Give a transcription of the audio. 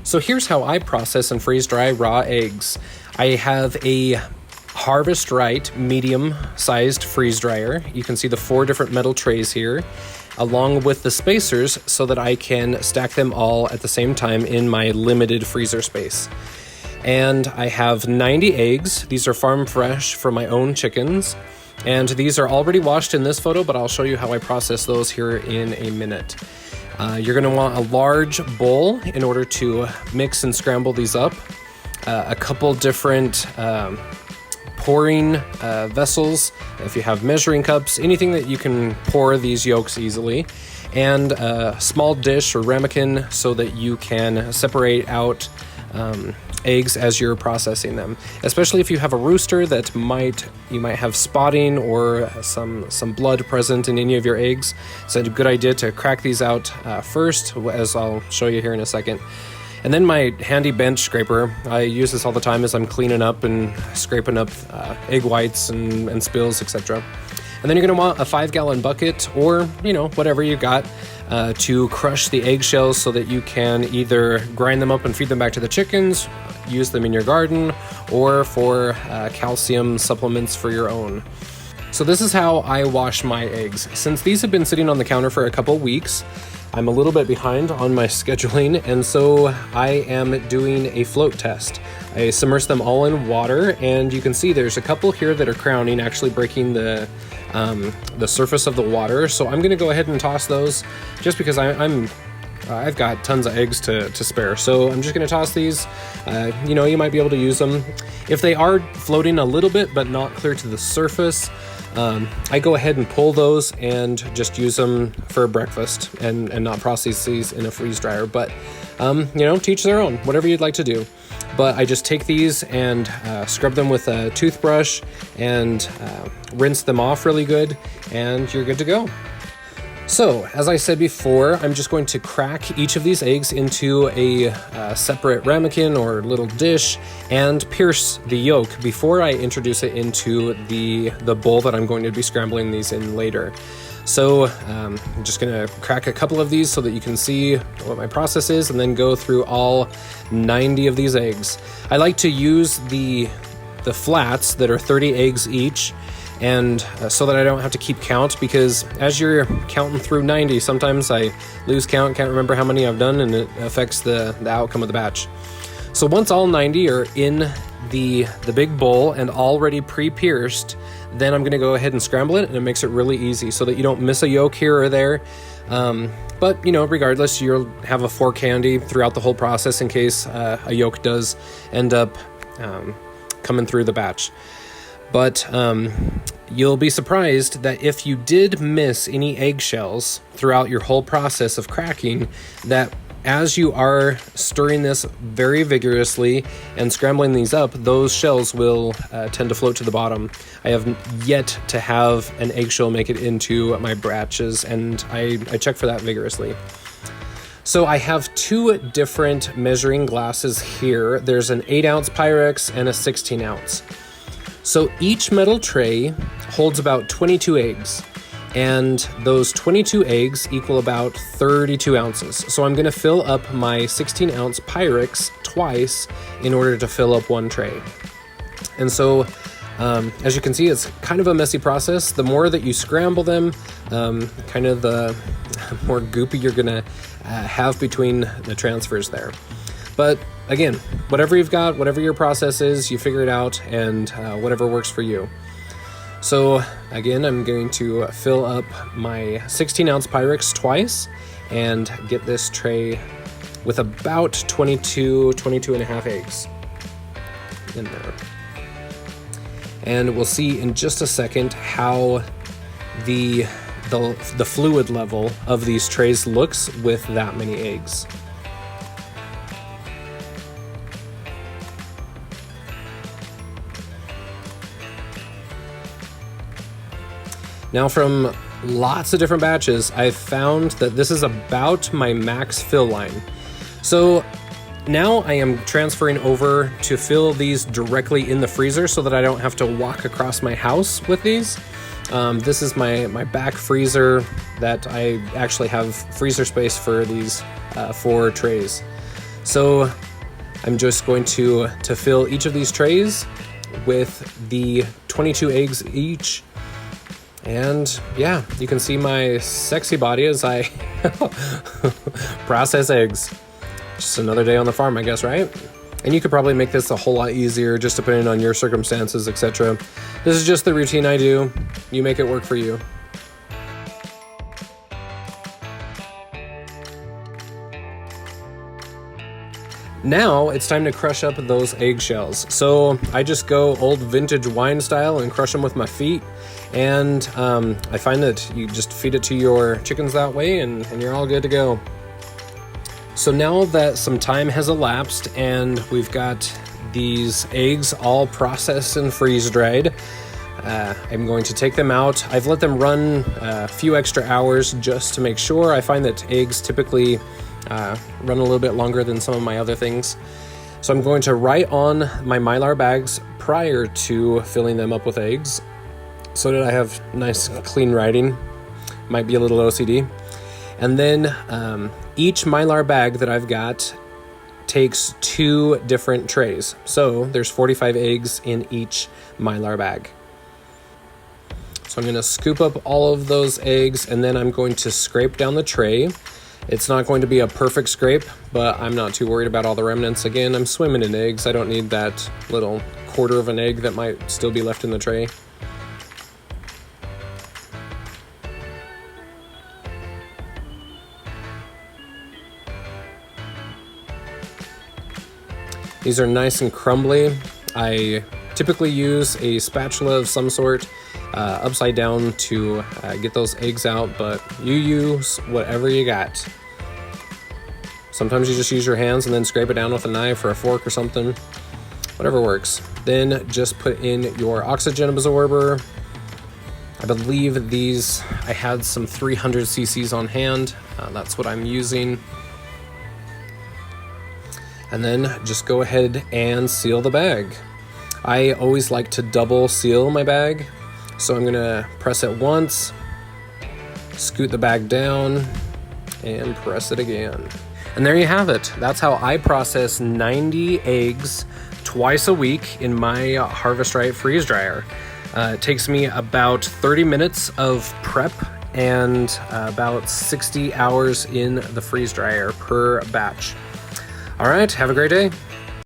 So here's how I process and freeze dry raw eggs. I have a Harvest Right medium-sized freeze dryer. You can see the 4 different metal trays here, along with the spacers so that I can stack them all at the same time in my limited freezer space. And I have 90 eggs. These are farm fresh from my own chickens. And these are already washed in this photo, but I'll show you how I process those here in a minute. You're gonna want a large bowl in order to mix and scramble these up. A couple different pouring vessels, if you have measuring cups, anything that you can pour these yolks easily, and a small dish or ramekin so that you can separate out eggs as you're processing them. Especially if you have a rooster that you might have spotting or some blood present in any of your eggs. It's a good idea to crack these out first, as I'll show you here in a second. And then my handy bench scraper, I use this all the time as I'm cleaning up and scraping up egg whites and spills, etc. And then you're going to want a 5-gallon bucket or, whatever you got to crush the eggshells so that you can either grind them up and feed them back to the chickens, use them in your garden, or for calcium supplements for your own. So this is how I wash my eggs. Since these have been sitting on the counter for a couple weeks, I'm a little bit behind on my scheduling, and so I am doing a float test. I submerge them all in water, and you can see there's a couple here that are crowning, actually breaking the surface of the water. So I'm going to go ahead and toss those, just because I've got tons of eggs to spare. So I'm just going to toss these. You might be able to use them if they are floating a little bit, but not clear to the surface. I go ahead and pull those and just use them for breakfast and not process these in a freeze dryer. But, teach their own, whatever you'd like to do. But I just take these and scrub them with a toothbrush and rinse them off really good, and you're good to go. So, as I said before, I'm just going to crack each of these eggs into a separate ramekin or little dish and pierce the yolk before I introduce it into the bowl that I'm going to be scrambling these in later. So I'm just going to crack a couple of these so that you can see what my process is, and then go through all 90 of these eggs. I like to use the flats that are 30 eggs each, and so that I don't have to keep count, because as you're counting through 90, sometimes I lose count, can't remember how many I've done, and it affects the outcome of the batch. So once all 90 are in the big bowl and already pre-pierced, then I'm going to go ahead and scramble it, and it makes it really easy so that you don't miss a yolk here or there. But regardless, you'll have a fork handy throughout the whole process in case a yolk does end up coming through the batch. But you'll be surprised that if you did miss any eggshells throughout your whole process of cracking, that as you are stirring this very vigorously and scrambling these up, those shells will tend to float to the bottom. I have yet to have an eggshell make it into my batches, and I check for that vigorously. So I have 2 different measuring glasses here. There's an 8-ounce Pyrex and a 16-ounce. So each metal tray holds about 22 eggs, and those 22 eggs equal about 32 ounces. So I'm going to fill up my 16-ounce Pyrex twice in order to fill up one tray. And so, as you can see, it's kind of a messy process. The more that you scramble them, kind of the more goopy you're going to have between the transfers there. But again, whatever you've got, whatever your process is, you figure it out, and whatever works for you. So again, I'm going to fill up my 16-ounce Pyrex twice and get this tray with about 22 and a half eggs in there. And we'll see in just a second how the fluid level of these trays looks with that many eggs. Now, from lots of different batches, I've found that this is about my max fill line. So now I am transferring over to fill these directly in the freezer so that I don't have to walk across my house with these. This is my back freezer that I actually have freezer space for these 4 trays. So I'm just going to fill each of these trays with the 22 eggs each. And yeah, you can see my sexy body as I process eggs. Just another day on the farm, I guess, right? And you could probably make this a whole lot easier, just depending on your circumstances, etc. This is just the routine I do. You make it work for you. Now it's time to crush up those eggshells. So I just go old vintage wine style and crush them with my feet. And I find that you just feed it to your chickens that way and you're all good to go. So now that some time has elapsed and we've got these eggs all processed and freeze dried, I'm going to take them out. I've let them run a few extra hours just to make sure. I find that eggs typically run a little bit longer than some of my other things. So I'm going to write on my Mylar bags prior to filling them up with eggs so that I have nice clean writing. Might be a little OCD. And then each Mylar bag that I've got takes 2 different trays. So there's 45 eggs in each Mylar bag. So I'm going to scoop up all of those eggs and then I'm going to scrape down the tray. It's not going to be a perfect scrape, but I'm not too worried about all the remnants. Again, I'm swimming in eggs. I don't need that little quarter of an egg that might still be left in the tray. These are nice and crumbly. I typically use a spatula of some sort upside down to get those eggs out, but you use whatever you got. Sometimes you just use your hands and then scrape it down with a knife or a fork or something. Whatever works. Then just put in your oxygen absorber. I believe these, I had some 300 cc's on hand. That's what I'm using. And then just go ahead and seal the bag. I always like to double seal my bag. So I'm gonna press it once, scoot the bag down, and press it again. And there you have it. That's how I process 90 eggs twice a week in my Harvest Right freeze dryer. It takes me about 30 minutes of prep and about 60 hours in the freeze dryer per batch. All right, have a great day.